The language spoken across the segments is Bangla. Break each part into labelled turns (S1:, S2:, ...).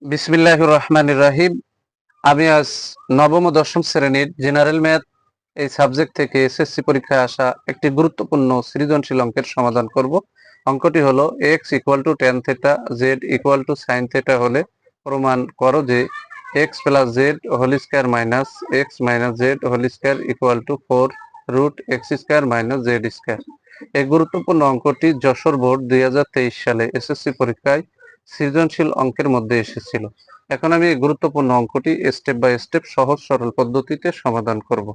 S1: বিসমিল্লাহির রহমানির রহিম। আমি আজ নবম ও দশম শ্রেণীর জেনারেল ম্যাথ এই সাবজেক্ট থেকে এসএসসি পরীক্ষায় আসা একটি গুরুত্বপূর্ণ সৃজনশীল অঙ্কের সমাধান করব। অঙ্কটি হলো x equal to tan theta z equal to sin theta হলে প্রমাণ করো যে x প্লাস জেড whole square minus x minus z whole square equal to 4 root x square minus z square. এই গুরুত্বপূর্ণ অঙ্কটি যশোর বোর্ড 2023 সালে এসএসসি পরীক্ষায় সৃজনশীল অঙ্কের মধ্যে এসেছিল। এখন আমি এই গুরুত্বপূর্ণ অঙ্কটি স্টেপ বাই স্টেপ সহজ সরল পদ্ধতিতে সমাধান করব।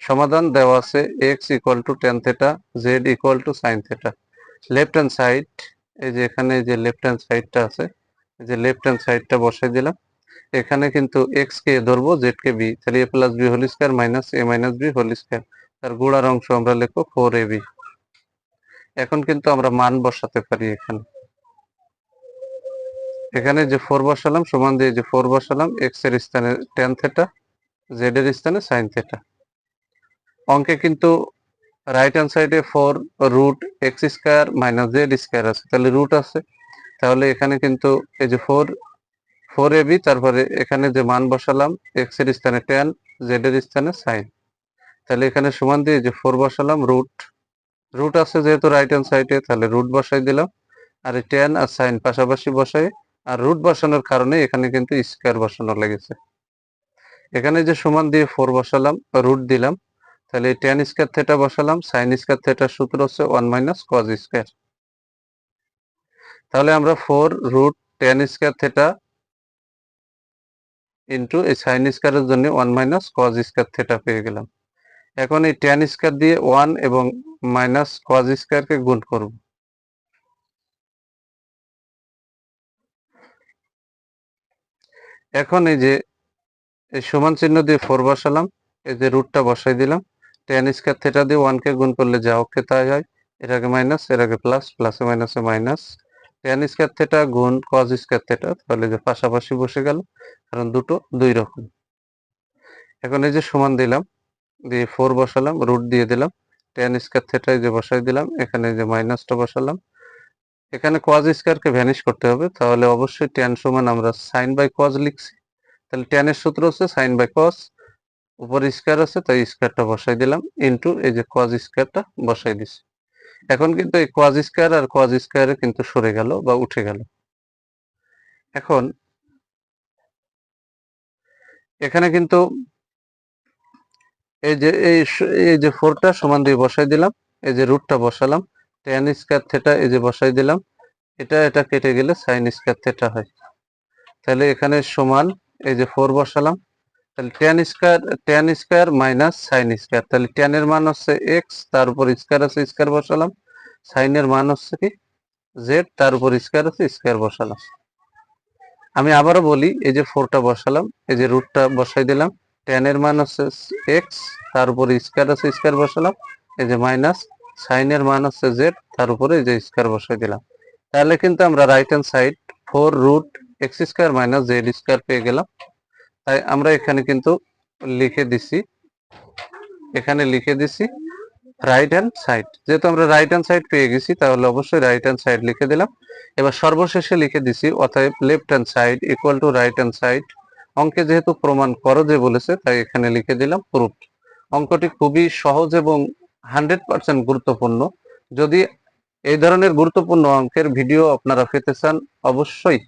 S1: সমাধান দেওয়া আছে x equal to tan theta z equal to sin theta. Left hand side, এই যে এখানে যে লেফট হ্যান্ড সাইডটা আছে, এই যে লেফট হ্যান্ড সাইডটা বসাই দিলাম। এখানে কিন্তু x কে ধরবো, z কে b, তাহলে a plus b whole square minus a minus b whole square. তার গোড়ার অংশ আমরা লিখবো 4ab। এখন কিন্তু আমরা মান বসাতে পারি। এখানে যে 4 বসালাম সমান দিয়ে যে 4 বসালাম, x এর স্থানে tan থিটা, z এর স্থানে sin থিটা। অঙ্কে কিন্তু রাইট হ্যান্ড সাইডে 4 root x square minus z square আছে, তাহলে রুট আছে। তাহলে এখানে কিন্তু এই যে 4ab, তারপরে এখানে যে মান বসালাম x এর স্থানে tan, z এর স্থানে sin। তাহলে এখানে সমান দিয়ে যে 4 বসালাম, রুট আছে যেহেতু রাইট হ্যান্ড সাইডে, তাহলে রুট বসাই দিলাম। আর এই tan আর sin পাশাপাশি বসাই, আর রুট বসানোর কারণে এখানে কিন্তু স্কয়ার বসানো লেগেছে। এখানে যে সমান দিয়ে 4 বসালাম, রুট দিলাম, তাহলে tan স্কয়ার থিটা বসালাম, sin স্কয়ার থিটার সূত্র হচ্ছে 1 মাইনাস cos স্কয়ার। তাহলে আমরা 4 root tan square theta into এই sin স্কয়ারের জন্য 1 মাইনাস cos স্কয়ার থিটা পেয়ে গেলাম। এখন এই tan স্কয়ার দিয়ে 1 এবং মাইনাস cos স্কয়ারকে গুণ করব। এখন এই যে এই সমান চিহ্ন দিয়ে 4 বসালাম, এই যে রুটটা বসাই দিলাম। tan স্কয়ার থিটা দিয়ে 1 কে গুণ করলে যা অক্ষে তাই হয়, এর আগে মাইনাস এর আগে প্লাস, প্লাসে মাইনাসে মাইনাস। tan স্কয়ার থিটা গুণ cos স্কয়ার থিটা, তাহলে যে পাশাপাশি বসে গেল, কারণ দুটো দুই রকম। এখন এই যে সমান দিলাম, দিয়ে 4 বসালাম, রুট দিয়ে দিলাম, tan স্কয়ার থিটা এই যে বসাই দিলাম, এখানে যে মাইনাসটা বসালাম। এখানে cos স্কয়ারকে ভ্যানিশ করতে হবে, তাহলে অবশ্যই tan সমান আমরা sin বাই cos লিখছি। তাহলে tan এর সূত্র হচ্ছে sin বাই cos, উপরে স্কয়ার আছে তাই স্কয়ারটা বসাই দিলাম, ইনটু এই যে cos স্কয়ারটা বসাই দিছি। এখন কিন্তু এই cos স্কয়ার আর cos স্কয়ারে কিন্তু সরে গেল বা উঠে গেল। এখন এখানে কিন্তু এই যে 4টা সমান দিয়ে বসাই দিলাম, এই যে রুটটা বসালাম, tan স্কয়ার থিটা এই যে বসাই দিলাম, এটা কেটে গেলে sin স্কয়ার থিটা হয়। তাহলে এখানে সমান এই যে 4 বসালাম, তাহলে tan square minus sin square, তাহলে tan এর মান হচ্ছে x, তার উপর স্কয়ার আছে স্কয়ার বসালাম, sin এর মান হচ্ছে কি z, তার উপর স্কয়ার আছে স্কয়ার বসালাম। আমি আবারও বলি, এই যে 4টা বসালাম, এই যে রুটটা বসাই দিলাম, tan এর মান হচ্ছে x, তার উপর স্কয়ার আছে স্কয়ার বসালাম, এই যে মাইনাস, sin এর মান হচ্ছে z, তার উপরে এই যে স্কয়ার বসাই দিলাম। তাহলে কিন্তু আমরা right hand side 4 root x square minus z square পেয়ে গেলাম। তাই আমরা এখানে কিন্তু লিখে দিছি রাইট হ্যান্ড সাইড। যেহেতু আমরা রাইট হ্যান্ড সাইড পেয়ে গেছি, তাহলে অবশ্যই রাইট হ্যান্ড সাইড লিখে দিলাম। এবার সর্বশেষে লিখে দিছি অতএব left hand side equal to right hand side. অঙ্কে যেহেতু প্রমাণ করো যে বলেছে, তাই এখানে লিখে দিলাম প্রুফড। অঙ্কটি খুবই সহজ এবং 100% গুরুত্বপূর্ণ। যদি এই ধরনের গুরুত্বপূর্ণ অঙ্কের ভিডিও আপনারা পেতে চান, অবশ্যই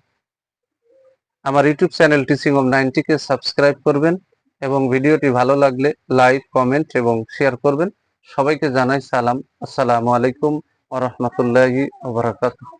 S1: আমার YouTube channel teaching of 90 K subscribe করবেন এবং ভিডিওটি ভালো লাগলে লাইক, কমেন্ট এবং শেয়ার করবেন। সবাইকে জানাই সালাম, আসসালামু আলাইকুম ওয়া রাহমাতুল্লাহি ওয়া বারাকাতুহু।